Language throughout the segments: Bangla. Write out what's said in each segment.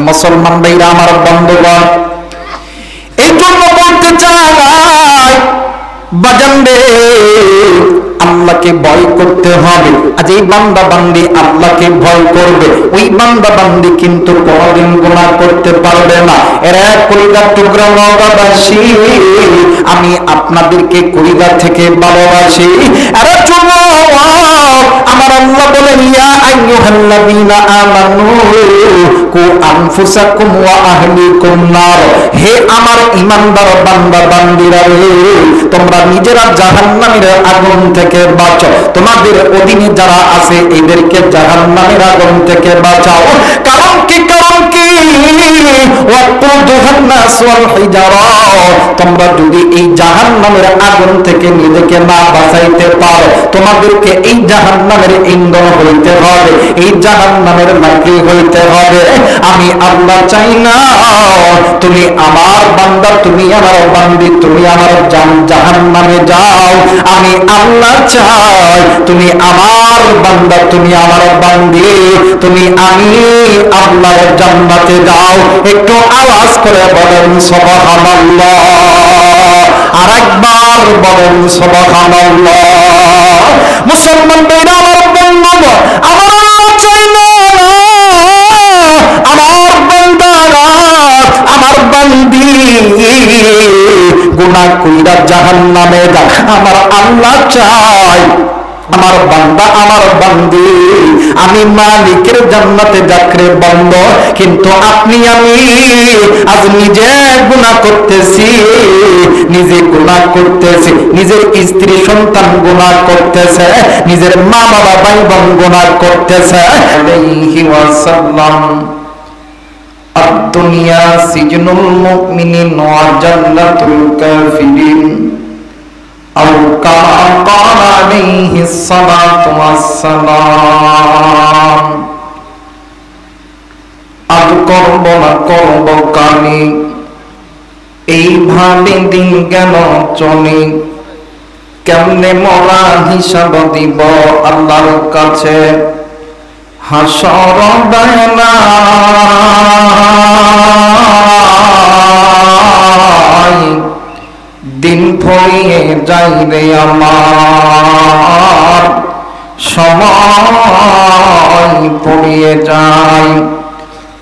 মুসলমান ভাইরা আমার বন্ধুগণ, এই জন্য বলতে চাই বাজান রে, আল্লাহকে ভয় করতে হবে। আজ এই বান্দা বান্দি আল্লাহকে ভয় করবে, ওই বান্দা বান্দি কিন্তু কোনদিন গুনাহ করতে পারবে না। এরা কলিজার টুকরা নওগাঁবাসী, আমি আপনাদেরকে কলিজা থেকে ভালোবাসি। এরা যুবক, আমার আল্লাহ বলেন ইয়া আইয়ুহাল্লাযীনা আমানু কু আনফুসাকুম ওয়া আহলিকুম নার, হে আমার ঈমানদার বান্দা বান্দিরা রে, তোমরা নিজেরা জাহান্নামের আগুন থেকে বাঁচাও, তোমাদের অধীনে যারা আছে এদেরকে জাহান্নামের আগুন থেকে বাঁচাও। কারণ কি ওয়াকুদুহান নাস ওয়াল হিজারা, তোমরা যদি এই জাহান্নামের আগুন থেকে নিজেকে না বাঁচাইতে পারো, তোমাদেরকে এই জাহান্নামের ইন্ধন হইতে হবে, এই জাহান্নামের লাকড়ি হইতে হবে। আমি আল্লাহ চাই না তুমি আমার বান্দা, তুমি আমার বান্দি, তুমি আমার জাহান্নামে যাও। আমি আল্লাহ চাই তুমি আমার বান্দা, তুমি আমার বান্দি, তুমি আমি আল্লাহর জান্নাতে যাও। একটু আওয়াজ করে বলেন সুবহানাল্লাহ, আরেকবার বলেন সুবহানাল্লাহ। মুসলমান ভাইরা আমার বন্ধু, আমার আল্লাহ চাই না আমার বান্দারা, আমার বান্দি গুনাহ কইরা জাহান্নামে যায়। আমার আল্লাহ চাই আমার বান্দা, আমার বান্দি আমি মালিকের জান্নাতে যাকরে বন্ধ। কিন্তু আপনি আমি আজ নিজে গুনাহ করতেছি, নিজে গুনাহ করতেছি, নিজের স্ত্রী সন্তান গুনাহ করতেছে, নিজের মা বাবা ভাই বোন গুনাহ করতেছে। আলাইহি ওয়াসাল্লাম আদ-দুনিয়া সিজনুল মুমিনিন ওয়া জান্নাতুল কাফিরিন, আও কামা ক্বালা আলাইহিস সালাতু ওয়াসসালাম। আদ করব না করব কানি, এইভাবে দিন কেন চলে, কেমনে মরা হিসাব দিব আল্লাহর কাছে। হাসর দায়না দিন ফুরিয়ে যাই রে আমার, সময় ফুরিয়ে যায়।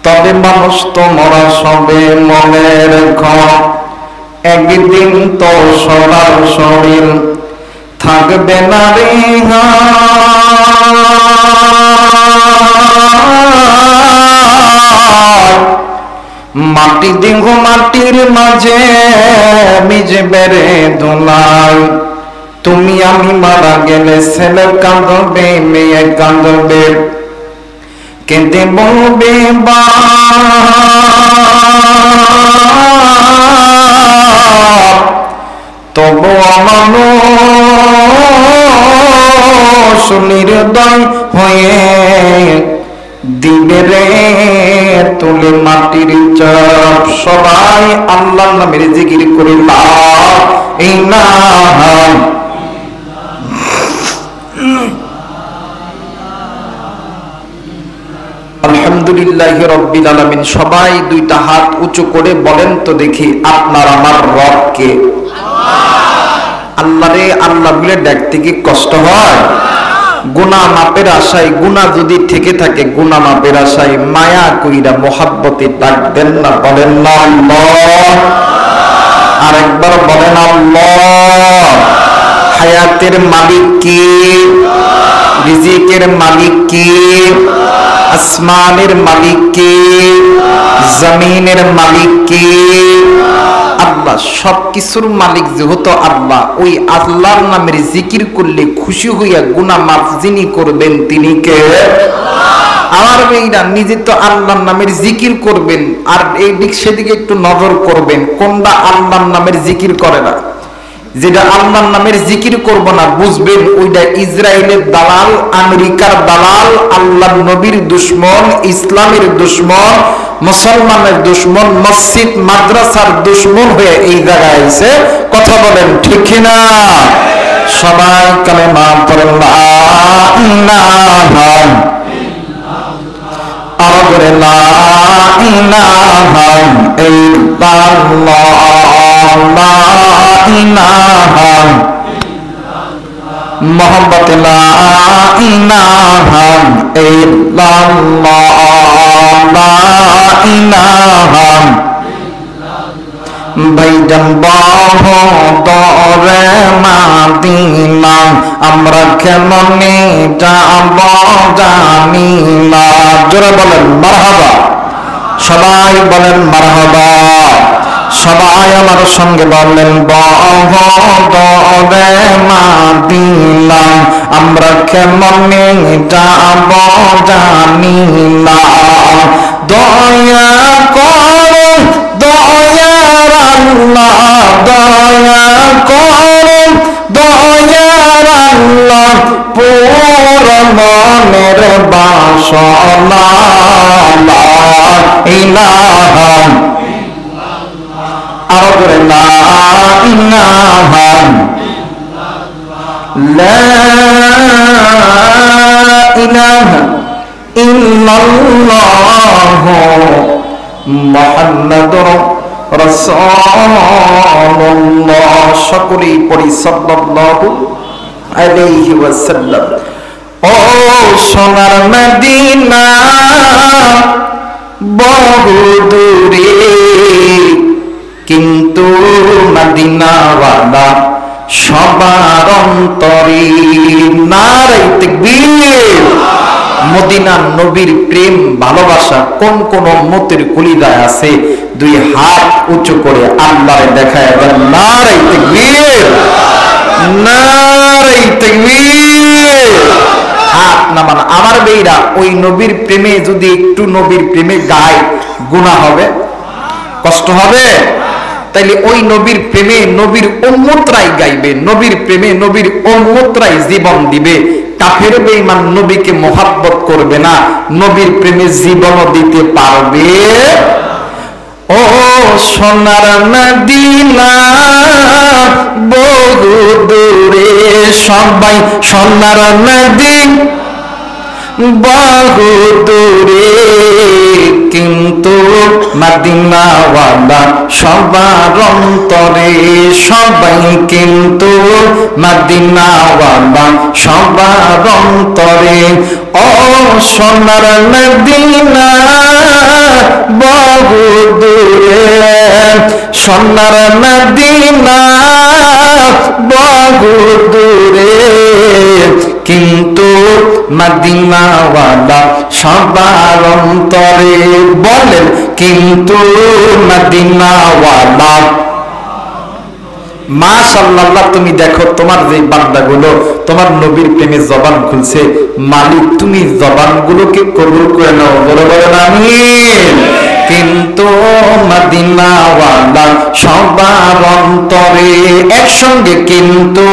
তবে মানুষ তো মরা সবে মনে রেখ, একদিন তো সবার শরীর থাকবে না রে। মাটি দেহ মাটির মাঝে মিজবে রে ধুলাই, তুমি আমি মারা গেলে ছেলে কাঁদবে, মেয়ে কাঁদবে, কেঁদে বলবে বা তবু মানুষ নির্দয় হয়ে দিবে রে তুলে মাটির চাপ। সবাই আল্লাহর নামের জিকির করি লা ইলাহা আলহামদুলিল্লাহি রাব্বিল আলামিন। সবাই দুইটা হাত উঁচু করে বলেন তো দেখি, আপনার আমার রব কে? আল্লাহ রে আল্লাহ বলে ডাকতে কি কষ্ট হয়? গুনাহ মাপের আশায়, গুনাহ যদি থেকে থাকে গুনাহ মাপের আশায় মায়া কইরা মোহাব্বতে ডাক দেন না, বলেন না আল্লাহ। আরেকবার বলেন আল্লাহ। হায়াতের মালিক কে? রিজিকের মালিক কে? আসমানের মালিক কে? জমিনের মালিক কে? আল্লাহ। সবকিছুর মালিক যেহেতু আল্লাহ, ওই আল্লাহর নামের জিকির করলে খুশি হইয়া গুনাহ মাফ যিনি করবেন তিনি কে? আমার মেয়েরা নিজে তো আল্লাহর নামের জিকির করবেন, আর এই দিক সেদিকে একটু নজর করবেন কোনটা আল্লাহর নামের জিকির করে না। যেটা আল্লাহর নামের জিকির করব না বুঝবেন ওইটা ইসরায়েলের দালাল, আমেরিকার দালাল, আল্লাহর নবীর দুশমন, ইসলামের দুশমন, মুসলমানের দুশমন, মসজিদ মাদ্রাসার দুশমন হয়ে এই জায়গায় এসে কথা বলেন, ঠিক কিনা? সবাই কালেমা পড়েন লা ইলাহা আরে লা ইলাহা ইল্লাল্লাহ লা ইলাহা মোহাম্মদ লা ইলাহা ইল্লাল্লাহ লা ইলাহা ভাইজান বহদরে মাদিনা আমরা কেমনে যাব জানি না। জোরে বলেন মারহাবা, সবাই বলেন মারহাবা, সবাই আমার সঙ্গে বলেন বহদরে মাদিনা আমরা কেমনে যাব জানি না। দয়া করো দয়ার আল্লাহ, দয়া করো দয়ার আল্লাহ পুর মনের বাসনা লা ইলাহা আরো করে লা ইলাহা লা ইলাহা ইল্লাল্লাহ মুহাম্মাদুর রাসূলুল্লাহ। সকলেই পড়ি সাল্লাল্লাহু আলাইহি ওয়াসাল্লাম। ও সোনার মদিনা বহু দূরে কিন্তু মদিনাওয়ালা সবার অন্তরে। নারে তাকবীর। মদিনার নবীর প্রেম ভালোবাসা কোন কোন উম্মতের কলিজায় আছে? দুই হাত উঁচু করে আল্লাহরে দেখায় বলেন নারে তাকবীর, নারে তাকবীর। হাত নামান। আমার বেইরা ওই নবীর প্রেমে যদি একটু নবীর প্রেমে গায় গুনাহ হবে, কষ্ট হবে? তাইলে ওই নবীর প্রেমে নবীর উম্মতরাই গাইবে, নবীর প্রেমে নবীর উম্মতরাই জীবন দিবে। কাফের বেঈমান নবীকে মোহাব্বত করবে না, নবীর প্রেমে জীবনও দিতে পারবে। ও সোনার মদিনা বহু দূরে সবাই সোনার মদিনা বহু দূরে কিন্তু মদিনাওয়ালা সবার অন্তরে। সবাই কিন্তু মদিনাওয়ালা সবার অন্তরে। ও সোনার মদিনা বহু দূরে, সোনার মদিনা বহু দূরে কিন্তু মদিনাওয়ালা সবার অন্তরে। বলেন কিন্তু মদিনাওয়ালা। মাশাআল্লাহ। তুমি দেখো তোমার যে বান্দাগুলো তোমার নবীর প্রেমে জবান খুলছে, মালিক তুমি জবানগুলোকে কবুল করে নাও। বলে বলেন আমিন। কিন্তু মদিনাওয়ালা সবার অন্তরে। একসঙ্গে কিন্তু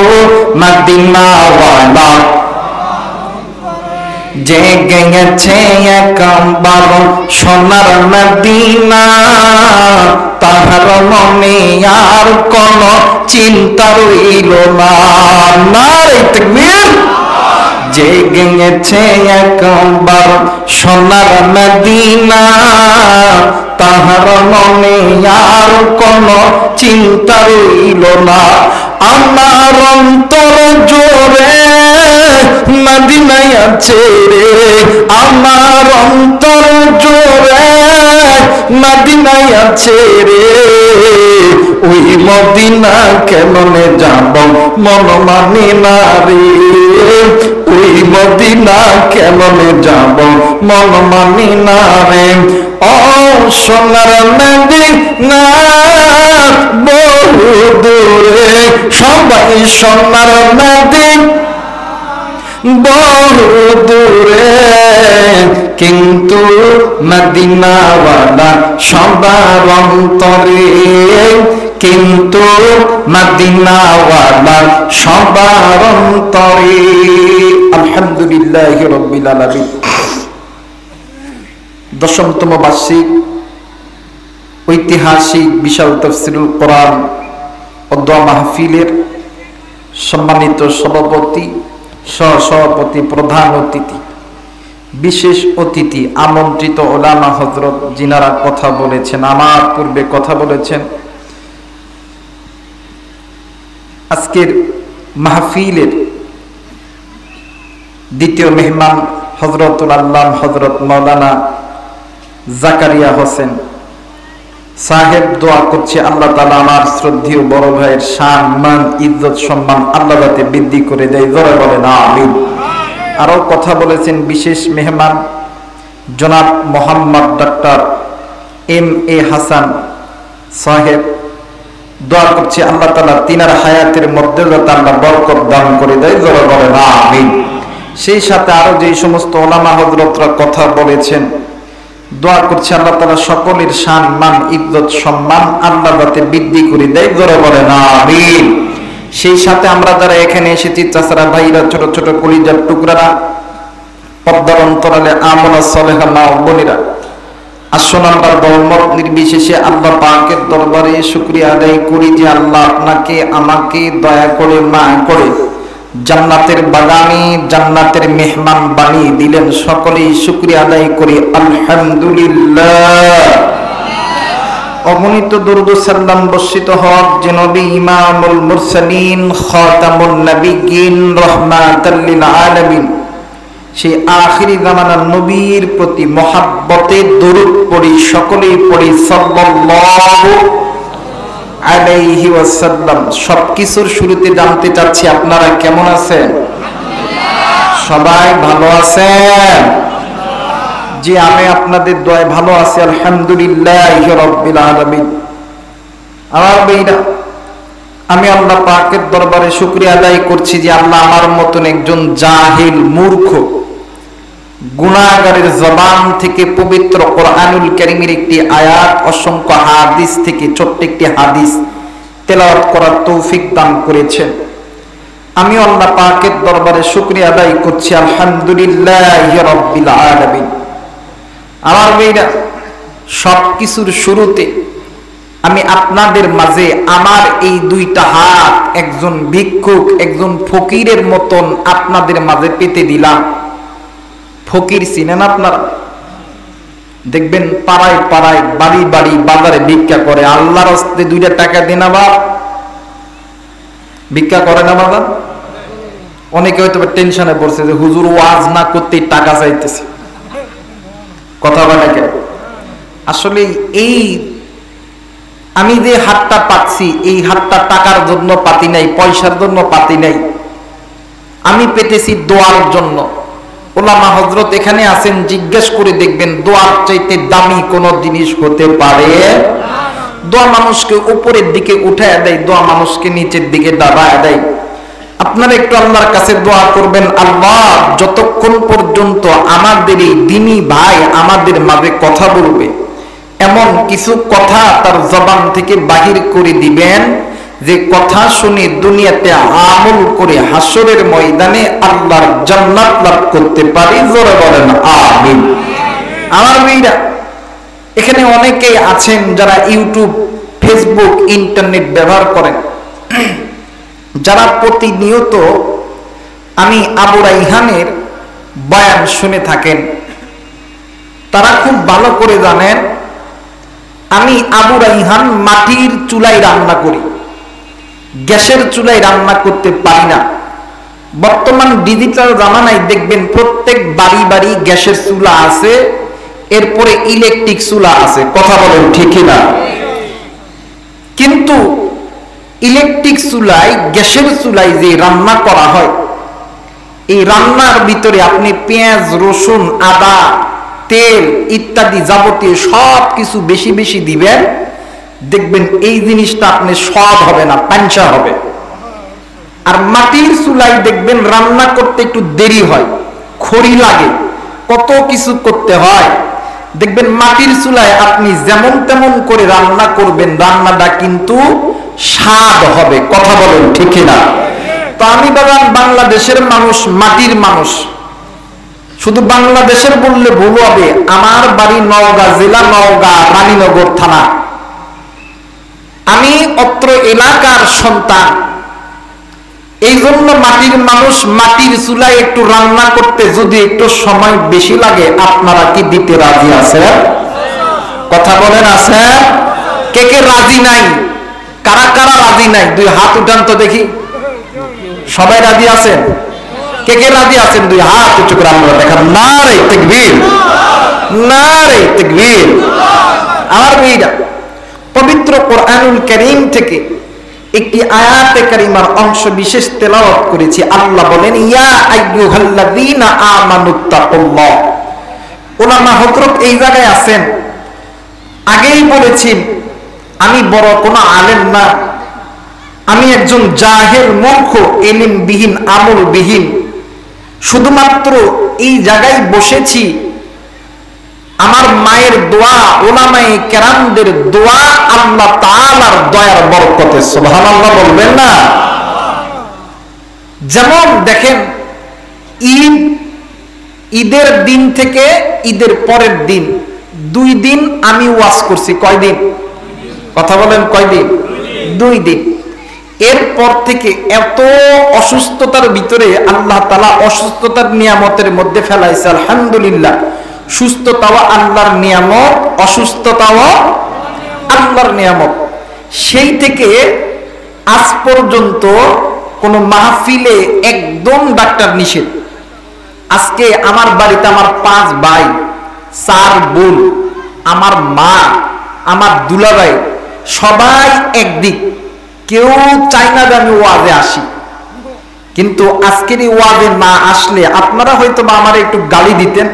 মদিনাওয়ালা জেগে গেছে একবার সোনার মদিনা, তাহার মনে আর কোন চিন্তা রইল না। নারে তাকবীর। জেগে গেছে একবার সোনার মদিনা, তাহার মনে আর কোন চিন্তা রইল না। আমার অন্তর জোরে মদিনায় আছে রে, আমার অন্তর জোরে মদিনায় আছে রে। ওই মদিনা কেমনে যাব মন মানে না রে, ওই মদিনা কেমনে যাব মন মানে না রে। ও সোনার মদিনা বহু দূরে সবাই সোনার মদিনা বহু দূরে কিন্তু মদিনাওয়ালা সবার অন্তরে। কিন্তু মদিনাওয়ালা সবার অন্তরে। আলহামদুলিল্লাহ রাব্বিল আলামিন। দশমতম বার্ষিক ঐতিহাসিক বিশাল তাফসীরুল কোরআন ও দোয়া মাহফিলের সম্মানিত সভাপতি, সহসভাপতি, প্রধান অতিথি বিশেষ অতিথি আমন্ত্রিত ওলামা হযরত যিনারা কথা বলেছেন, আমার পূর্বে কথা বলেছেন, আজকের মাহফিলের দ্বিতীয় মেহমান হযরতুল আল্লাম হযরত মাওলানা জাকারিয়া হোসেন সাহেব দোয়া করছে আল্লাহ তাআলা আমার শ্রদ্ধেয় বড় ভাইয়ের শান মান ইজ্জত সম্মান আল্লাহ যাতে বৃদ্ধি করে দেয়, জোরে বলেন আমিন। আরো কথা বলেছেন বিশেষ মেহমান জনাব Mohammad doctor M A Hasan সাহেব, দোয়া করছে আল্লাহ তাআলা তিনার হায়াতের মধ্যে যাতে আল্লাহ বরকত দান করে দেয়, জোরে বলেন আমিন। সেই সাথে আরো যে সমস্ত ওলামা হযরতরা কথা বলেছেন, দোয়া করছে আল্লাহ তাআলা সকলের শান মান ইজ্জত সম্মান আল্লাহ যাতে বৃদ্ধি করে দেয়, জোরে বলেন আমিন। সেই সাথে আমরা যারা এখানে এসেছি, চাচারা ভাইরা, ছোট ছোট কলিজার টুকরারা, পর্দার অন্তরালে আমলা সালেহা মা ও বোনেরা, আসুন আমরা দলমত নির্বিশেষে আল্লাহ পাকের দরবারে শুকরিয়া আদায় করি যে আল্লাহ আপনাকে আমাকে দয়া করে মায়া করে জান্নাতের বাগানে জান্নাতের মেহমান বানিয়ে দিলেন। সকলেই শুকরিয়া আদায় করি আলহামদুলিল্লাহ। অগণিত দরুদ ও সালাম বর্ষিত হক যে নবী ইমামুল মুরসালিন খাতামুন নবিয়্যিন রাহমাতাল লিল আলামিন, সেই আখিরি জামানার নবীর প্রতি মহাব্বতে দরুদ পড়ি, সকলেই পড়ি সাল্লাল্লাহু আলাইহি ওয়াসাল্লাম। সবকিছুর শুরুতে জানতে চাচ্ছি আপনারা কেমন আছেন? সবাই ভালো আছেন? জি, আমি আপনাদের দোয়ায় ভালো আছি আলহামদুলিল্লাহি রাব্বিল আলামিন। আমার ভাইরা, আমি আল্লাহ পাকের দরবারে শুকরিয়া আদায় করছি যে আল্লাহ আমার মতন একজন জাহিল মূর্খ গুনাহগারের জবান থেকে পবিত্র কোরআনুল কারীমের একটি আয়াত, অসংখ্য হাদিস থেকে ছোট্ট একটি হাদিস তেলাওয়াত করার তৌফিক দান করেছেন। আমি আল্লাহ পাকের দরবারে শুকরিয়া আদায় করছি আলহামদুলিল্লাহি রাব্বিল আলামিন। আমার ভাইরা, সবকিছুর শুরুতে আমি আপনাদের মাঝে আমার এই দুইটা হাত একজন ভিক্ষুক একজন ফকিরের মতন আপনাদের মাঝে পেতে দিলাম। ফকির চিনেন আপনারা? দেখবেন পাড়ায় পাড়ায় বাড়ি বাড়ি বাজারে ভিক্ষা করে। আল্লাহর হস্তে 2 টাকা দিন, আবার ভিক্ষা করে না বাবা? অনেকে হয়তো টেনশনে পড়ছে যে হুজুর ওয়াজ না করতেই টাকা চাইতেছে, কথা বলে কেন? আসলে এই আমি যে হাতটা পাচ্ছি, এই হাতটা টাকার জন্য পাতি নাই, পয়সার জন্য পাতি নাই, আমি পেতেছি দোয়ার জন্য। ওলামা হযরত এখানে আছেন, জিজ্ঞেস করে দেখবেন দোয়ার চাইতে দামি কোন জিনিস হতে পারে? দোয়া মানুষকে উপরের দিকে উঠায় দেয়, দোয়া মানুষকে নিচের দিকে দাবায় দেয়। আপনারা একটু আল্লাহর কাছে দোয়া করবেন, আল্লাহ যতক্ষণ পর্যন্ত আমাদের এই দ্বীনি ভাই আমাদের মাঝে কথা বলবে, এমন কিছু কথা তার জবান থেকে বাহির করে দিবেন যে কথা শুনে দুনিয়াতে আমল করে হাসরের ময়দানে আল্লাহর জান্নাত লাভ করতে পারি, জোরে বলেন আমিন। আমার ভাইরা, এখানে অনেকেই আছেন যারা ইউটিউব, ফেসবুক, ইন্টারনেট ব্যবহার করেন, যারা প্রতিনিয়ত আমি আবু রাইহানের বয়ান শুনে থাকেন। তারা খুব ভালো করে জানেন আমি আবু রাইহান মাটির চুলায় রান্না করি, গ্যাসের চুলায় রান্না করতে পারি না। বর্তমান ডিজিটাল জামানায় দেখবেন প্রত্যেক বাড়ি বাড়ি গ্যাসের চুলা আছে, এরপরে ইলেকট্রিক চুলা আছে, কথা বলেন ঠিক না? কিন্তু ইলেকট্রিক চুলায় গ্যাসের চুলায় যে রান্না করা হয়, এই রান্নার ভিতরে আপনি পেঁয়াজ রসুন আদা তেল ইত্যাদি যাবতীয় সব কিছু বেশি বেশি দিবেন, দেখবেন এই জিনিসটা আপনি স্বাদ হবে না, পাঞ্চা হবে। আর মাটির চুলায় দেখবেন রান্না করতে একটু দেরি হয়, খড়ি লাগে, কত কিছু করতে হয়। দেখবেন মাটির চুলায় আপনি যেমন তেমন করে রান্না করবেন, রান্নাটা কিন্তু স্বাদ হবে, কথা বলেন ঠিক না? তো আমি বললাম বাংলাদেশের মানুষ মাটির মানুষ, শুধু বাংলাদেশের বললে ভুল হবে। আমার বাড়ি নওগাঁ জেলা, নওগাঁ রানীনগর থানা। আমি অত্র এলাকার সন্তান। এই জন্য মাটির মানুষ মাটির চুলায় একটু রান্না করতে যদি একটু সময় বেশি লাগে, আপনারা কি দিতে রাজি আছেন? কথা বলেন আছেন? কে কে রাজি নাই? কারা কারা রাজি নাই? দুই হাত উঠান তো দেখি। সবাই রাজি আছেন? কে কে রাজি আছেন? দুই হাত উঁচু করে আমরা দেখান। নারে তাকবীর, নারে তাকবীর। আমার ভাইরা, পবিত্র কোরআনুল কারীম থেকে একটি আয়াতে কারিমার অংশ বিশেষ তেলাওয়াত করেছি। আল্লাহ বলেন, ইয়া আইয়ুহাল্লাযীনা আমানুত্তাকুল্লাহ। উলামা হযরত এই জায়গায় আছেন। আগেই বলেছি আমি বড় কোনো আলেম না, আমি একজন জাহেল, মূর্খ, ইলমবিহীন, আমলবিহীন। শুধুমাত্র এই জায়গায় বসেছি আমার মায়ের দোয়া, উলামায়ে কেরামদের দোয়া, আল্লাহ তাআলার দয়ার বরকতে। সুবহানাল্লাহ বলবেন না? যেমন দেখেন, ঈদের দিন থেকে ঈদের পরের দিন 2 দিন আমি ওয়াজ করছি। কয়দিন? কথা বলেন, কয়দিন? 2 দিন। এরপর থেকে এত অসুস্থতার ভিতরে আল্লাহ তাআলা অসুস্থতার নিয়ামতের মধ্যে ফেলাইছে। আলহামদুলিল্লাহ, সুস্থতাও আল্লাহর নিয়ামত, অসুস্থতাও আল্লাহর নিয়ামত। সেই থেকে আজ পর্যন্ত কোন মাহফিলে একদম ডাক্তার নিষেধ। আজকে আমার বাড়িতে আমার 5 ভাই, 4 বোন, আমার মা, আমার দুলাভাই, সবাই একদিক। কেউ চাই না যে আমি ওয়াজে আসি, কিন্তু আজকের এই ওয়াজে না আসলে আপনারা হয়তো বা আমার একটু গালি দিতেন।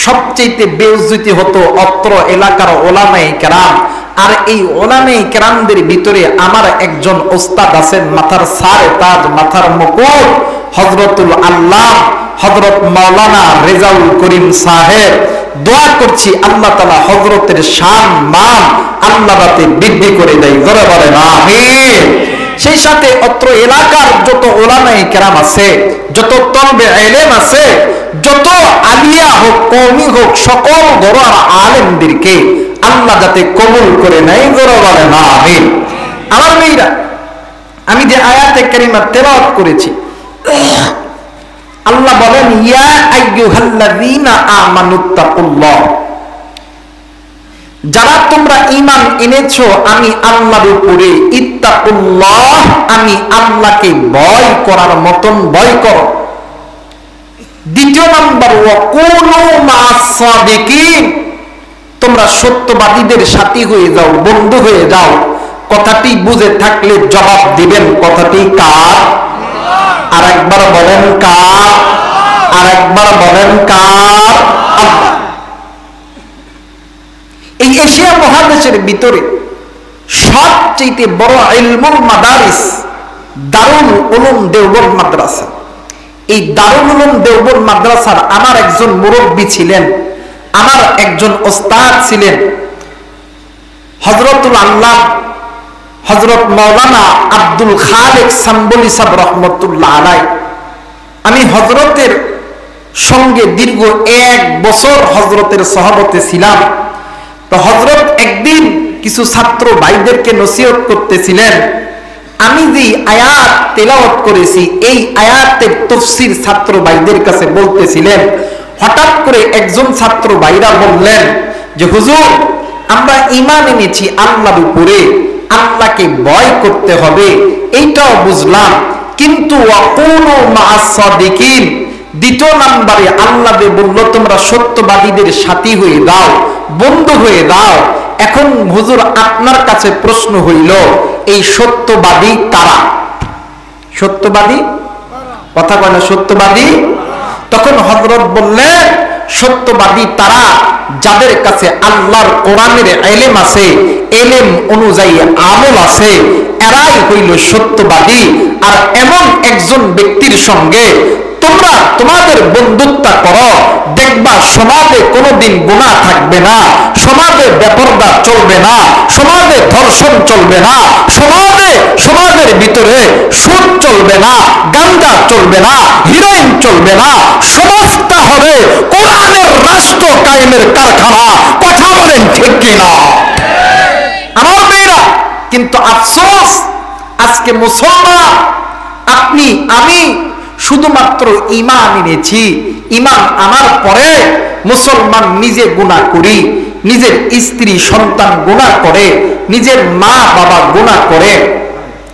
সবচেয়ে বেইজ্জতি হতো অত্র এলাকার ওলামায়ে কেরাম। আর এই ওলামায়ে কেরামদের ভিতরে আমার একজন ওস্তাদ আছেন, মাথার সারে তাজ, মাথার মুকুট, হযরতুল আল্লাহ হযরত মাওলানা রেজাউল করিম সাহেব। দোয়া করছি আল্লাহ তাআলা হযরতের শান মান আল্লাহ রাতে বৃদ্ধি করে দেয়। জোরে বলেন আমিন। সেই সাথে অত্র এলাকার যত উলামায়ে কেরাম আছে, যত তলবে ইলম আছে, যত আলিয়া হোক, কওমি হোক, সকল বড় আলেমদেরকে আল্লাহ যাতে কবুল করে নেয়। জোরে বলেন আমিন। আমার মেয়েরা, আমি যে আয়াতে কারিমা তেলাওয়াত করেছি, আল্লাহ বলেন, ইয়া আইয়ুহাল্লাযীনা আমানুত্তাকুল্লাহ। যারা তোমরা ঈমান এনেছো আমি আল্লাহর উপরে, ইত্তাকুল্লাহ, আমি আল্লাহকে ভয় করার মতন ভয় করো। দ্বিতীয় নাম্বার, ওয়া কুনু মা'আস সাদিকিন, তোমরা সত্যবাদীদের সাথী হয়ে যাও, বন্ধু হয়ে যাও। কথাটি বুঝে থাকলে জবাব দিবেন, কথাটি কার? আর একবার বলেন কার? আর একবার বলেন কার? আল্লাহ। এই এশিয়া মহাদেশের ভিতরে সবচেয়ে বড় ইলমুল মাদারিস দারুল উলুম দেওবন্দ মাদ্রাসা। এই দারুল উলুম দেওবন্দ মাদ্রাসার আমার একজন মুরব্বী ছিলেন, আমার একজন ওস্তাদ ছিলেন, হযরতুল আল্লাহ হযরত মাওলানা আব্দুল খালেক সাম্বলি সাহেব রহমতুল্লাহ আলাইহি। আমি হযরতের সঙ্গে দীর্ঘ 1 বছর হযরতের সহবতে ছিলাম। তো হযরত একদিন কিছু ছাত্র ভাইদেরকে নসিহত করতেছিলেন। আমি যে আয়াত তেলাওয়াত করেছি, এই আয়াতের তাফসীর ছাত্র ভাইদের কাছে বলতেছিলেন। হঠাৎ করে একজন ছাত্র ভাইরা বললেন যে, হুজুর, আমরা ঈমান এনেছি আল্লাহর উপরে, আল্লাহকে ভয় করতে হবে, এইটাও বুঝলাম, কিন্তু ওয়া কুনু মা'আস সাদিকিন, দ্বিতীয় নম্বরে আল্লাহ বলল তোমরা সত্যবাদীদের সাথী হয়ে দাও, বন্ধু হয়ে দাও। এখন হুজুর, আপনার কাছে প্রশ্ন হইল, এই সত্যবাদী কারা? সত্যবাদী কথা বলে, সত্যবাদী। তখন হযরত বললেন, সত্যবাদী তারা যাদের কাছে আল্লাহর কোরআনের ইলম আছে, ইলম অনুযায়ী আমল আছে, এরাই হইল সত্যবাদী। আর এমন একজন ব্যক্তির সঙ্গে তোমরা তোমাদের বন্ধুত্ব করো, দেখবা সমাজে কোনোদিন গুনাহ থাকবে না, সমাজে বেপরদা চলবে না, সমাজে ধর্ষণ চলবে না, সমাজের ভিতরে সুদ চলবে না, গাঁজা চলবে না, হিরোইন চলবে না। সমাজটা হবে কোরআনের রাষ্ট্র কায়েমের কারখানা। কথা বলেন ঠিক কিনা? আমার মেয়েরা, কিন্তু আফসোস, আজকে মুসলমান আপনি আমি শুধুমাত্র ঈমান এনেছি, ঈমান আনার পরে মুসলমান নিজে গুনাহ করি, নিজের স্ত্রী সন্তান গুনাহ করে, নিজের মা বাবা গুনাহ করে,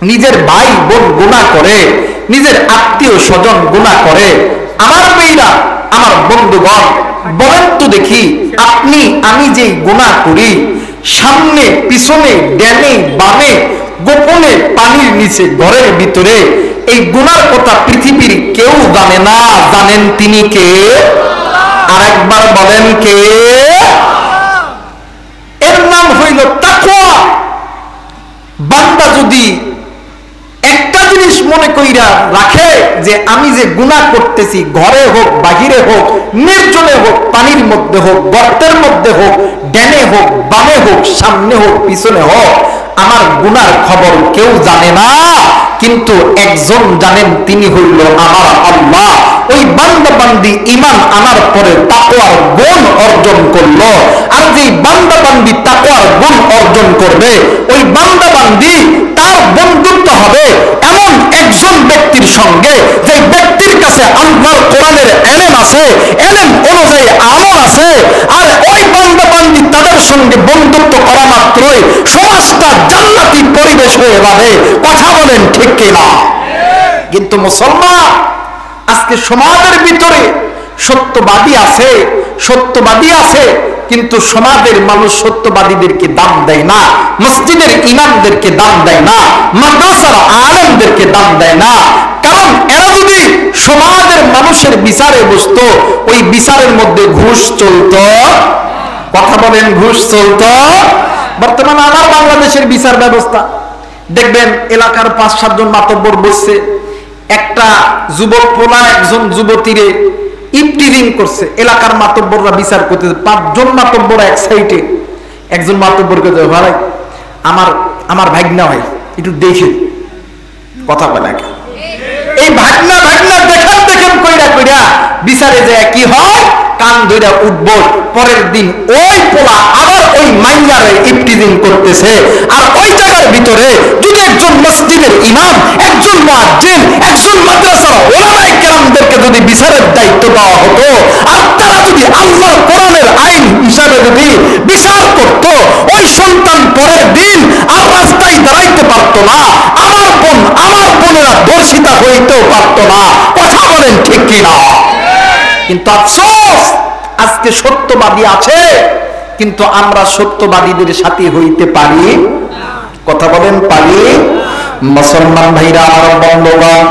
নিজের ভাই বোন গুনাহ করে, নিজের আত্মীয় স্বজন গুনাহ করে। আমার মেয়েরা, আমার বন্ধুগণ, বলেন তো দেখি, আপনি আমি যে গুনাহ করি, সামনে পিছনে ডানে বামে গোপনে পানির নিচে ঘরের ভিতরে, এই গুনার কথা পৃথিবীর কেউ জানে না। জানেন তিনি কে? আরেকবার বলেন কে? এর নাম হইল তাকওয়া। বান্দা যদি একটা জিনিস মনে কইরা রাখে যে আমি যে গুনাহ করতেছি, ঘরে হোক বাহিরে হোক, নির্জনে হোক পানির মধ্যে হোক গর্তের মধ্যে হোক, ডানে হোক বামে হোক, সামনে হোক পিছনে হোক, আমার গুনার খবর কেউ জানে না, কিন্তু একজন জানেন, তিনি হইল আমার আল্লাহ। ওই বান্দা বান্দি ঈমান আনার পরে তাকওয়ার গুণ অর্জন করলো, আর যে বান্দা বান্দি তাকওয়ার গুণ অর্জন করবে, ওই বান্দা বান্দি তার বন্ধুত্ব হবে এমন একজন ব্যক্তির সঙ্গে, যে ব্যক্তির কাছে আল্লাহর কোরআনের ইলম আছে, ইলম অনুযায়ী আমল আছে, আর ওই বান্দা বান্দি তাদের সঙ্গে বন্ধুত্ব করা মাত্রই সমাজটা জান্নাতি পরিবেশ হয়ে যাবে। কথা বলেন ঠিক কিনা? কিন্তু মুসলমান আজকে সমাজের ভিতরে সত্যবাদী আছে, সত্যবাদী আছে, কিন্তু সমাজের মানুষ সত্যবাদীদেরকে দাম দেয় না, মসজিদের ইমামদেরকে দাম দেয় না, মাদ্রাসার আলেমদেরকে দাম দেয় না। কারণ এরা যদি সমাজের মানুষের বিচারে বসতো, ওই বিচারের মধ্যে ঘুষ চলতো। কথা বলেন, ঘুষ চলতো। বর্তমানে আমার বাংলাদেশের বিচার ব্যবস্থা দেখবেন, এলাকার 5-7 জন মাতব্বর বসছে, একটা যুবক পোলা একজন যুবতীরে ইফটিজিং করছে, এলাকার মাতব্বররা বিচার করতেছে, 5 জন মাতব্বর এক সাইডে, একজন মাতব্বরকে ভাই আমার ভাগনা হয় একটু দেখে কথা বলে, এই ভাগনা দেখেন কইরা বিচারে যায় কি হয়, কান ধইরা উঠবো। পরের দিন ওই পোলা আবার ওই মাইয়ারে ইফটিজিং করতেছে। আর ওই জায়গার ভিতরে যদি একজন মসজিদের ইমাম, একজন মুয়াজ্জিন, একজন মাদ্রাসার উলামায়ে কেরামদেরকে যদি বিচারের দায়িত্ব দেওয়া হতো, আর তারা যদি আল্লাহর কোরআনের আইন হিসাবে যদি বিচার করত, ওই সন্তান পরের দিন আর রাস্তায় দাঁড়াইতে পারত না, আমার বোনেরা ধর্ষিতা হইতেও পারত না। কথা বলেন ঠিক কিনা? কিন্তু আফসোস, আজকে সত্যবাদী আছে, কিন্তু আমরা সত্যবাদীদের সাথে হইতে পারি? কথা বলেন, পারি? মুসলমান ভাইরা, আমার বন্ধুগণ,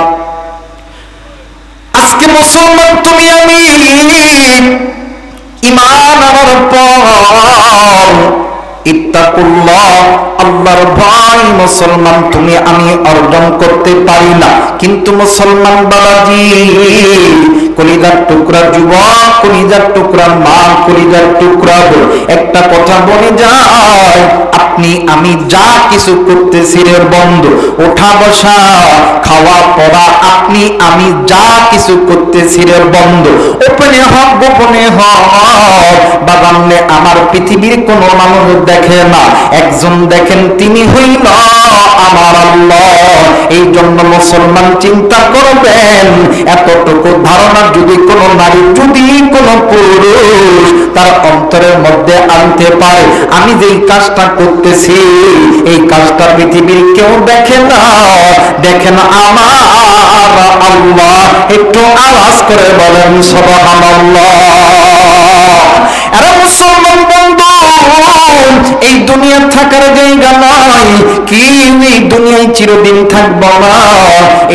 আজকে মুসলমান তুমি আমি ঈমান আনার পর ইত্তাকুল্লাহ, আল্লাহর ভয় মুসলমান তুমি আমি অর্জন করতে পারি না। কিন্তু মুসলমান বাবাজি, কলিজার টুকরা যুবক, কলিজার টুকরা মা, কলিজার টুকরা বোন, একটা কথা বলে যায়, আপনি আমি যা কিছু করতেছি রে বন্ধু, ওঠা বসা খাওয়া পড়া, আপনি আমি যা কিছু করতেছি রে বন্ধু, ওপেনে হোক গোপনে হোক, বাগানে আমার পৃথিবীর কোন মানুষ দেখে না, একজন দেখেন, তিনি হইল আমার আল্লাহ। এই জন্য মুসলমান চিন্তা করবেন, এতটুকু ধারণা যদি কোন নারী, যদি কোন পুরুষ তার অন্তরের মধ্যে আনতে পারে, আমি যেই কাজটা করতেছি এই কাজটা পৃথিবীর কেউ দেখে না, দেখেন আমার আল্লাহ। একটু আওয়াজ করে বলেন সুবহানাল্লাহ। আরে মুসলমান বন্ধু, এই দুনিয়া থাকার জায়গা নয়, কি এই দুনিয়ায় চিরদিন থাকবো না,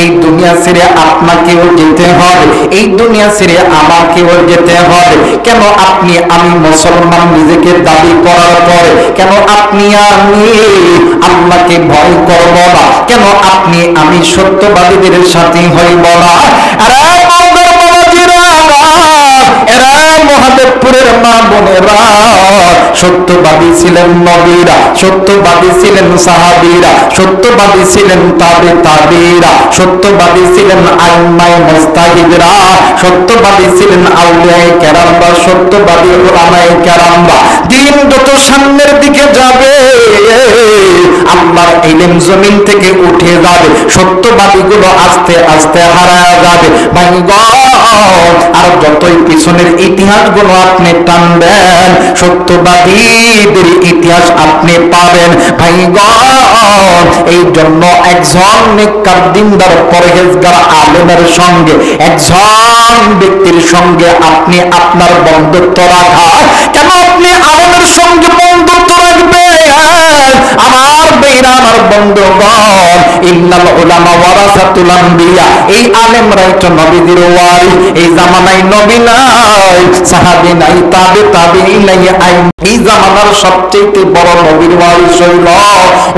এই দুনিয়া ছেড়ে আপনাকেও যেতে হবে, এই দুনিয়া ছেড়ে আমাকেও যেতে হবে। কেন আপনি আমি মুসলমান নিজেকে দাবি করার পরে কেন আপনি আমি আল্লাহকে ভয় করব না? কেন আপনি আমি সত্যবাদীদের সাথে হইব না? আরে বাবার বাবাজিরা, এরা মহাদেবপুরের মা বোনেরা, সত্যবাদী ছিলেন নবীরা, সত্যবাদী ছিলেন সাহাবীরা, সত্যবাদী ছিলেন তাবেঈরা, সত্যবাদী ছিলেন আইম্মায়ে মুজতাহিদরা, সত্যবাদী ছিলেন আউলিয়ায়ে কেরামরা, সত্যবাদী উলামায়ে কেরামরা। দিন যত সামনের দিকে যাবে আল্লাহর ইলম জমিন থেকে উঠে যাবে, সত্যবাদীগুলো আস্তে আস্তে হারায় যাবে। ভাই গো, আর যতই পিছনের ইতিহাসগুলো আপনি টানবেন, সত্যবাদীদের ইতিহাস আপনি পাবেন। ভাই গো, এই জন্য একজন নেককার দিনদার পরহেজগার আলেমের সঙ্গে, একজন ব্যক্তির সঙ্গে আপনি আপনার বন্ধুত্ব রাখা। কেন আপনি আলেমের সঙ্গে বন্ধুত্ব রাখবেন? আমার বেইরা, আমার বন্ধুগণ, ইন্নাল উলামা ওয়ারাসাতুল আম্বিয়া, এই আলেমরাই তো নবীদের ওয়ারিস। এই জামানায় নবী নাই, সাহাবী নাই, তাবেঈ নাই, এই জামানার সবচেয়ে বড় নবীর ওয়ারিস হইল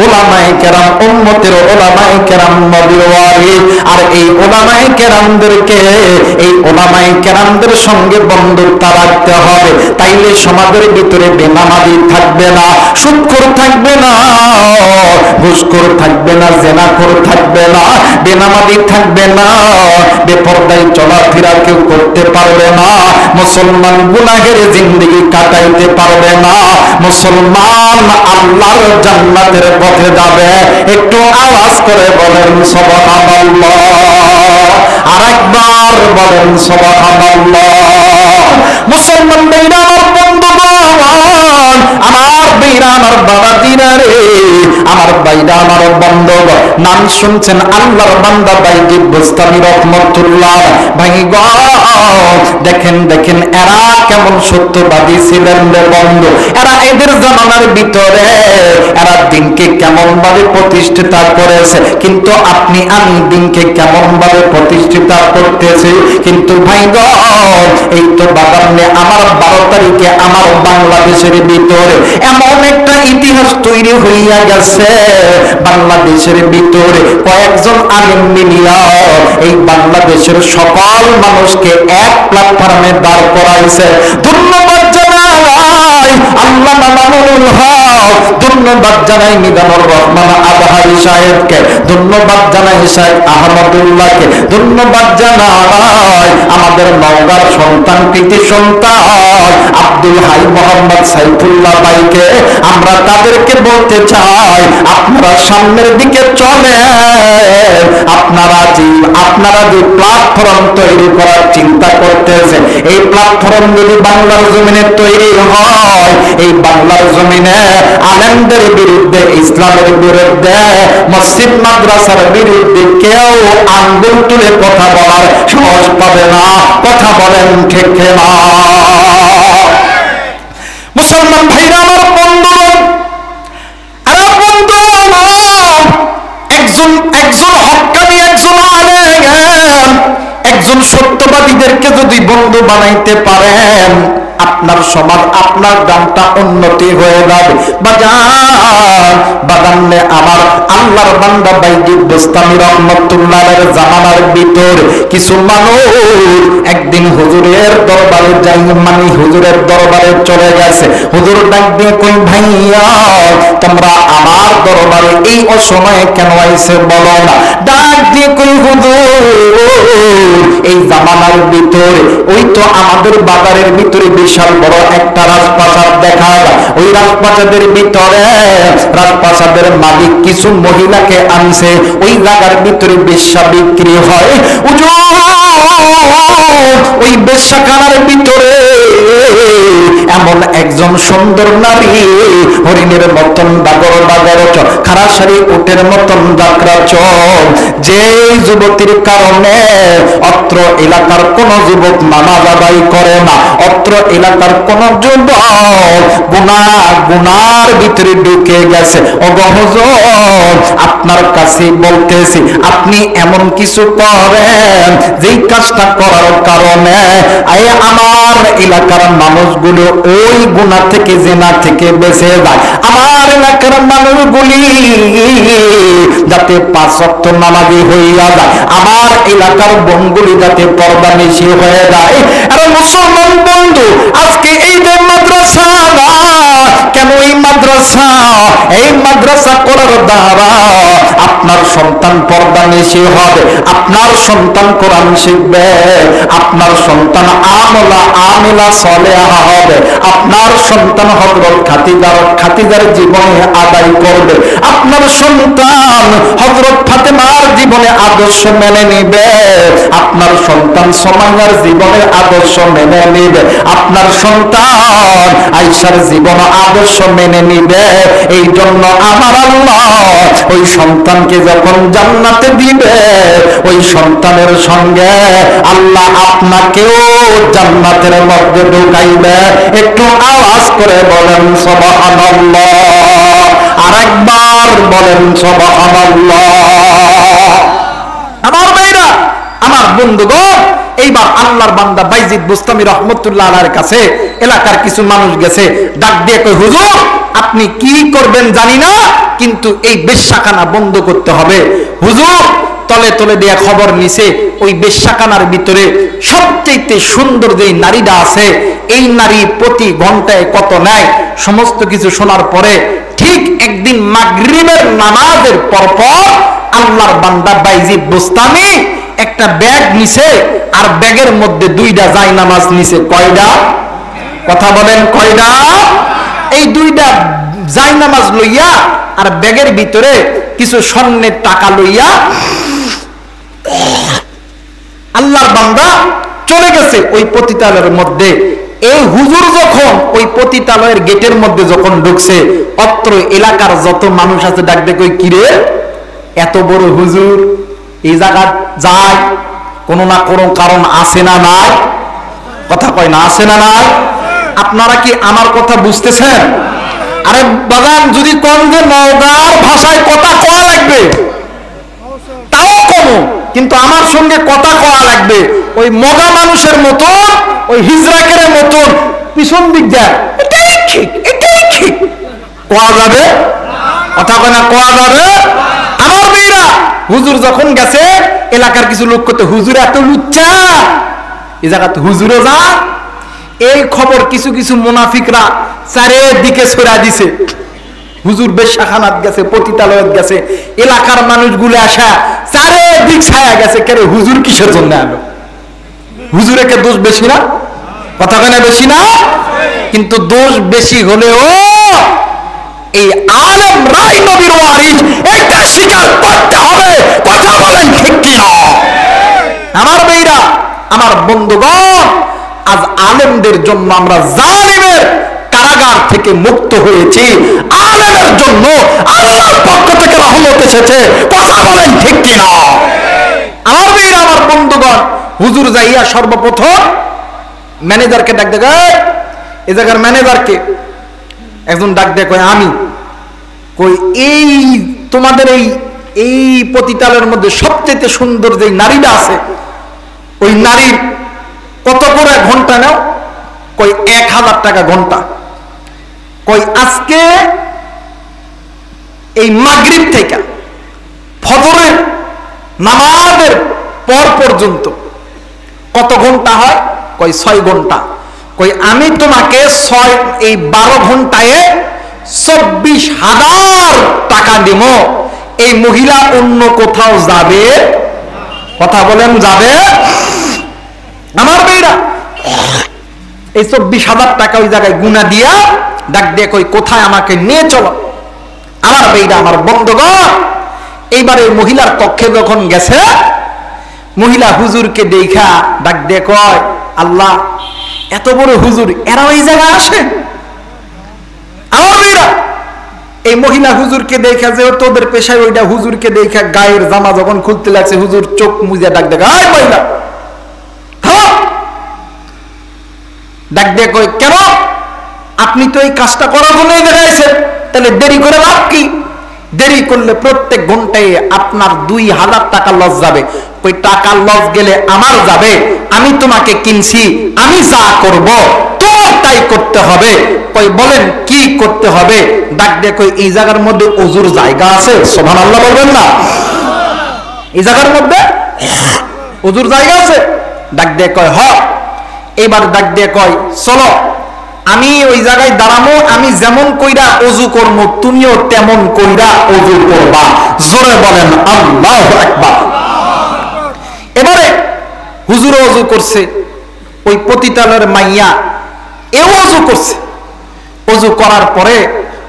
উলামায়ে কেরাম, উম্মতের উলামায়ে কেরাম নবীর ওয়ারিস। আর এই উলামায়ে কেরামদেরকে, এই উলামায়ে কেরামদের সঙ্গে বন্ধুত্ব রাখতে হবে। তাইলে সমাজের ভিতরে বেনামাজি থাকবে না, সুদখোর থাকবে না, ঘুষখোর থাকবে না, জেনাখোর থাকবে না, বেনামাজি থাকবে না, বেপরদায় চলাফেরা কেউ করতে পারবে না, মুসলমান গুনাহের জিন্দেগি কাটাইতে পারবে না। মুসলমান আল্লাহর জান্নাতের পথে যাবে। একটু আওয়াজ করে বলেন সুবহানাল্লাহ, আরেকবার বলেন সুবহানাল্লাহ। মুসলমান ভাইরা, আমার বন্ধুগণ, আমার ভাইরা, আমার বাবাজিরা রে, আমার ভাইরা, আমার বন্ধুগণ, নাম শুনছেন আল্লাহর বান্দা বাইজিদ বুস্তামি রহমাতুল্লাহ। ভাই গো, দেখেন দেখেন এরা কেমন সত্যবাদী ছিলেন রে বন্ধু। এরা এদের জামানার ভিতরে এরা দিনকে কেমন ভাবে প্রতিষ্ঠিত করেছে, কিন্তু আপনি আমি দিনকে কেমন ভাবে প্রতিষ্ঠিত করতেছি। কিন্তু ভাই গো, এই তো বাগানে আমার 12 তারিখে আমার বাংলাদেশের ভিতরে এমন একটা ইতিহাস তৈরি হইয়া গেছে। বাংলাদেশের ভিতরে কয়েকজন আলেম মিলিয়া এই বাংলাদেশের সকল মানুষকে এক প্ল্যাটফর্মে দাঁড় করাইছে। ধন্যবাদ জানাই আল্লামা মামুনুল হক, ধন্যবাদ জানাই মিজানুর রহমান আজহারী সাহেবকে, ধন্যবাদ জানাই শেখ আহমদুল্লাহকে, ধন্যবাদ জানাই আমাদের নওগাঁর সন্তান, কৃতি সন্তান আব্দুল হাই মোহাম্মদ সাইফুল্লাহ ভাইকে। আমরা তাদেরকে বলতে চাই, আপনারা সামনের দিকে চলে। আপনারা যে প্ল্যাটফর্ম তৈরি করার চিন্তা করতেছেন, এই প্ল্যাটফর্ম যদি বাংলার জমিনে তৈরি হয়, এই বাংলার জমিনে আলেমদের বিরুদ্ধে, ইসলামের বিরুদ্ধে, মসজিদ মাদ্রাসার বিরুদ্ধে কেউ আঙ্গুল তুলে কথা বলার সাহস পাবে না। কথা বলেন ঠিক না? মুসলমান ভাইরা, আমার বন্ধুগণ, একজন হক্কানি, একজন আলেম, একজন সত্যবাদীদেরকে যদি বন্ধু বানাইতে পারেন, আপনার সমাজ, আপনার গ্রামটা উন্নতি হয়ে যাবে। বাগানে আমার আল্লাহর বান্দা বাইজিদ বুস্তামি রহমাতুল্লাহের জামানার ভিতর কিছু মানুষ একদিন হুজুরের দরবারে যাই, মানে হুজুরের দরবারে চলে গেছে। হুজুর ডাক দিয়ে কই, ভাইয়া তোমরা আমার দরবারে এই অসময়ে কেন আইছে বলো না? ডাক দিয়ে কই, হুজুর এই জামানার ভিতরে ওই তো আমাদের বাজারের ভিতরে বিশাল বড় একটা রাজপ্রাসাদ দেখা যায়। ওই রাজপ্রাসাদের ভিতরে রাজপ্রাসাদের মালিক কিছু মহিলাকে আনছে, ওই জায়গার ভিতরে বেশ্যা বিক্রি হয়। ওই বেশ্যাখানার ভিতরে এমন একজন সুন্দর নারী, হরিণের মতন বাগর বাগর চল, খারাসারি উটের মতন যাত্রা চল, যে যুবতীর কারণে অত্র এলাকার কোন যুবক নামাজ আদায় করে না, অত্র এলাকার কোন যুবক গুনার ভিতরে ঢুকে গেছে। হুজুর আপনার কাছে বলতেছি, আপনি এমন কিছু করেন যেই কাজটা করার কারণে আমার এলাকার মানুষগুলো ওই গুনাহ থেকে, জিনা থেকে বেঁচে যায়। আমার এলাকার মানুষগুলি যাতে 5 ওয়াক্ত নামাজি হইয়া যায়, আমার এলাকার বোনগুলি যাতে পর্দানিশী হয়ে যায়। আর মুসলমান বন্ধু, আজকে এই যে মাদ্রাসা, কেন এই মাদ্রাসা, এই মাদ্রাসা করার দ্বারা আপনার সন্তান পর্দানিশী হবে, আপনার সন্তান কোরআন শিখবে, আপনার সন্তান আমিলা সালেহা হবে, আপনার সন্তান হযরত খাদিজার জীবনে আদায় করবে, আপনার সন্তান হযরত ফাতেমার জীবনে আদর্শ মেনে নিবে, আপনার সন্তান সুমাইয়ার জীবনের আদর্শ মেনে নিবে, আপনার সন্তান আয়েশার জীবন আদর্শ মেনে নিবে। এই জন্য আমার আল্লাহ ওই সন্তানকে যখন জান্নাতে দিবে, ওই সন্তানের সঙ্গে আল্লাহ আপনাকেও জান্নাতের মধ্যে ঢুকাইবে। একটু আওয়াজ করে বলেন সুবহানাল্লাহ, আরেকবার বলেন সুবহানাল্লাহ। আমার ভাইরা, আমার বন্ধুগণ, এইবার আল্লাহর বান্দা বাইজিদ বুস্তামি রহমতুল্লাহ আলাইহির কাছে এলাকার কিছু মানুষ গেছে, ডাক দিয়ে কই, হুজুর আপনি কি করবেন জানি না, কিন্তু এই বেশ্যাখানা বন্ধ করতে হবে। হুজুর তলে তলে দিয়ে খবর নিছে, ওই বেশ্যাখানার ভিতরে সবচেয়ে সুন্দর যে নারীটা আছে, এই নারী প্রতি ঘন্টায় কত নেয়, সমস্ত কিছু শোনার পরে ঠিক একদিন মাগরিবের নামাজের পরপর আল্লাহর বান্দা বাইজিদ বুস্তামি একটা ব্যাগ নিছে, আর ব্যাগের মধ্যে দুইটা জায়নামাজ নিছে। কয়টা? কথা বলেন, কয়টা? এই দুইটা জায়নামাজ লইয়া আর ব্যাগের ভিতরে কিছু স্বর্ণের টাকা লইয়া আল্লাহর বান্দা চলে গেছে ওই পতিতালয়ের মধ্যে। এই হুজুর যখন ওই পতিতালয়ের গেটের মধ্যে যখন ঢুকছে, অত্র এলাকার যত মানুষ আছে ডাক দেখে, কই কিরে এত বড় হুজুর এই জায়গা যায়, কোনো না কোনো কারণ আছে না নাই? কথা কয় না, আছে না নাই? আপনারা কি আমার কথা বুঝতেছেন? আরে বাগান যদি কোন যে নওগাঁর ভাষায় কথা কওয়া লাগবে তাও কম, কিন্তু আমার সঙ্গে কথা কওয়া লাগবে ওই মগা মানুষের মতন, ওই হিজরাকের মতন পিছন দিক যায়, এটাই ঠিক, এটাই ঠিক কোয়া যাবে? কথা কয় না, কোয়া যাবে? আমার মেয়েরা, হুজুর যখন গেছে এলাকার কিছু লোক করতে, হুজুর এত লুচ্চা, এই জায়গাতে হুজুরও যা। এই খবর কিছু কিছু মুনাফিকরা চারিদিকে ছড়া দিছে। হুজুর বেশ্যাখানাত গেছে, পতিতালয়ত গেছে, এলাকার মানুষগুলো আসা চারিদিক ছায়া গেছে। কেন হুজুর কিসের জন্য আলো? হুজুরের কে দোষ বেশি না? কথা কেন বেশি না? কিন্তু দোষ বেশি হলেও এই আলেম রাই নবীর ওয়ারিস, এটা স্বীকার করতে হবে। কথা বলেন ঠিক কিনা? আমার ভাইরা, আমার বন্ধুগণ, আজ আলেমদের জন্য আমরা জালিমের কারাগার থেকে মুক্ত হয়েছি। আলেমের জন্য আল্লাহর পক্ষ থেকে রহমত এসেছে। কথা বলেন ঠিক কিনা? আমার ভাইরা, আমার বন্ধুগণ, হুজুর যাইয়া সর্বপ্রথম ম্যানেজারকে ডাক দেয়, এই জায়গার ম্যানেজারকে একজন ডাক দেয়, কয় আমি কই এই তোমাদের এই পতিতালয়ের মধ্যে সবচেয়ে সুন্দর যে নারীটা আছে, ওই নারীর কত করে ঘন্টা নাও? কই 1000 টাকা ঘন্টা। কই আজকে এই মাগরিব থেকে ফজরের নামাজের পর পর্যন্ত কত ঘন্টা হয়? কই 6 ঘন্টা। কই আমি তোমাকে 12 ঘন্টায় 24,000 টাকা দিব। এই মহিলা অন্য কোথাও যাবে? কথা বলেন, যাবে? আমার মেয়েরা, এই 24,000 টাকা ওই জায়গায় গুনা দিয়া ডাক দিয়ে কই কোথায় আমাকে নিয়ে চলো। আমার মেয়েরা, আমার বন্ধুগণ, এইবারে মহিলার কক্ষে যখন গেছে, মহিলা হুজুরকে দেখা ডাক দিয়ে কয়, আল্লাহ এত বড় হুজুর, এরা ওই জায়গায় আসে? আমার মেয়েরা, এই মহিলা হুজুরকে দেখা, যে তোদের পেশায় ওইটা, হুজুরকে দেখা গায়ের জামা যখন খুলতে লাগছে, হুজুর চোখ মুজে ডাক দেয়, আয় মহিলা ডাক দিয়ে কয়, কেন? আপনি তো এই কাজটা করার জন্যই দেখাইছেন, তাহলে দেরি করে লাভ কি? দেরি করলে প্রত্যেক ঘন্টায় আপনার 2000 টাকা লস যাবে। ওই টাকা লস গেলে আমার যাবে। আমি তোমাকে কিনছি, আমি যা করব তোমার তাই করতে হবে। কই বলেন কি করতে হবে? ডাক দিয়ে কই এই জায়গার মধ্যে ওযুর জায়গা আছে? সুবহানাল্লাহ বলবেন না? এই জায়গার মধ্যে ওযুর জায়গা আছে? ডাক দিয়ে কয় হ। এবার ডাক দিয়ে কয় চলো আমি ওই জায়গায় দাঁড়াবো, আমি যেমন কইরা অজু করবো তুমিও তেমন কইরা অজু করবা। জোরে বলেন আল্লাহু আকবার। এবারে হুজুর অজু করছে, ওই পতিতালের মাইয়া এও অজু করছে। অজু করার পরে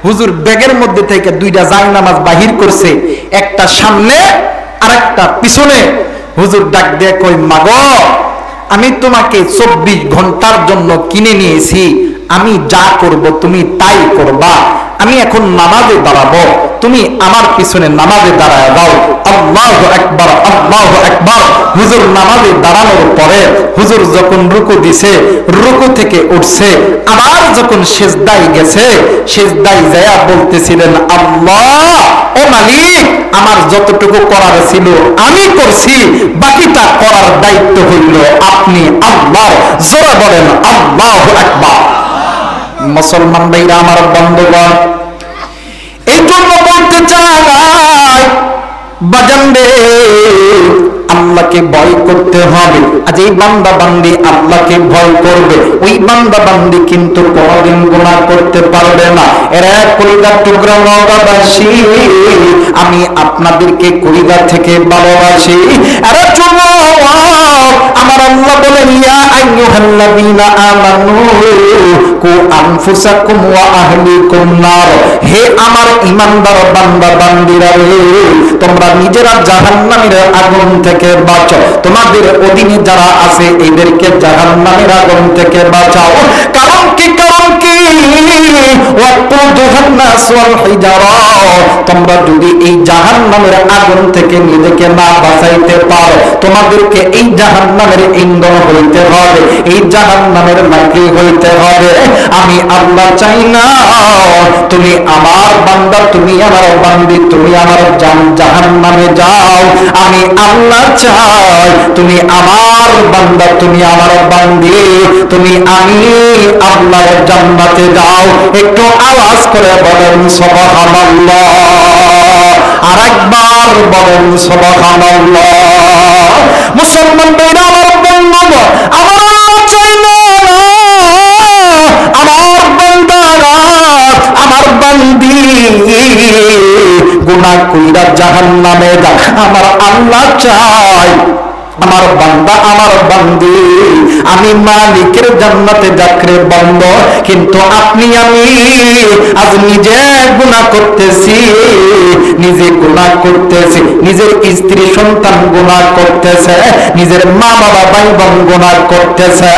হুজুর ব্যাগের মধ্যে থেকে দুইটা জায়নামাজ বাহির করছে, একটা সামনে আর একটা পিছনে। হুজুর ডাক দিয়ে কই, মাগো আমি তোমাকে 24 ঘন্টার জন্য কিনে নিয়েছি, আমি যা করব তুমি তাই করবা। আমি এখন নামাজে দাঁড়াবো, তুমি আমার পিছনে নামাজে দাঁড়ায় দাও। আল্লাহু আকবার, আল্লাহু আকবার। হুজুর নামাজে দাঁড়ানোর পরে হুজুর যখন রুকু দিছে, রুকু থেকে উঠছে, আবার যখন সিজদায় গেছে, সিজদায় যায় বলতেছিলেন, আল্লাহ ও মালিক, আমার যতটুকু করার ছিল আমি করছি, বাকিটা করার দায়িত্ব হইল আপনি আল্লাহ। জোরে বলেন আল্লাহু আকবার। মুসলমান ভাইরা আমার বন্ধুগণ, এই জন্য বলতে চাই বাজান রে, আল্লাহকে ভয় করতে হবে। আজ এই বান্দা বান্দি আল্লাহকে ভয় করবে, ওই বান্দা বান্দি কিন্তু কোনদিন গুনাহ করতে পারবে না। এরা কলিজার টুকরা নওগাঁবাসী, আমি আপনাদেরকে কলিজা থেকে ভালোবাসি। এরা আমার আল্লাহ বলেন, ইয়া আইয়ুহাল্লাযীনা আমানু কু আনফুসাকুম ওয়া আহলিকুম নার। হে আমার ঈমানদার বান্দা বান্দীরা রে, তোমরা নিজেরা জাহান্নামের আগুন থেকে বাঁচো, তোমাদের অধীনে যারা আছে এদেরকে জাহান্নামের আগুন থেকে বাঁচাও। কারণ কি? কারণ কি? ওয়াকুদুহান নাস ওয়াল হিজারা। তোমরা যদি এই জাহান্নামের আগুন থেকে নিজেকে না বাঁচাইতে পারো, তোমাদেরকে এই জাহান্নামের ইন্ধন হইতে হবে, এই জাহান্নামের লাকড়ি হইতে হবে। আমি আল্লাহ চাই না তুমি আমার বান্দা, তুমি আমার বান্দি, তুমি আমার জাহান্নামে যাও। আমি আল্লাহ চাই তুমি আমার বান্দা, তুমি আমার বান্দি, তুমি আমি আল্লাহর জান্নাতে যাও। একটু আওয়াজ করে বলেন সুবহানাল্লাহ, আরেকবার বলেন সুবহানাল্লাহ। মুসলমান ভাইরা আমার বন্ধু, আমার আল্লাহ চাই না আমার বান্দারা, আমার বান্দি গুনাহ কইরা জাহান্নামে যায়। আমার আল্লাহ চাই আমার বান্দা, আমার বান্দি আমি মালিকের জান্নাতে যাকরে বন্ধ। কিন্তু আপনি আমি আজ নিজে গুনাহ করতেছি, নিজে গুনাহ করতেছি, নিজের স্ত্রী সন্তান গুনাহ করতেছে, নিজের মা বাবা ভাই বোন গুনাহ করতেছে।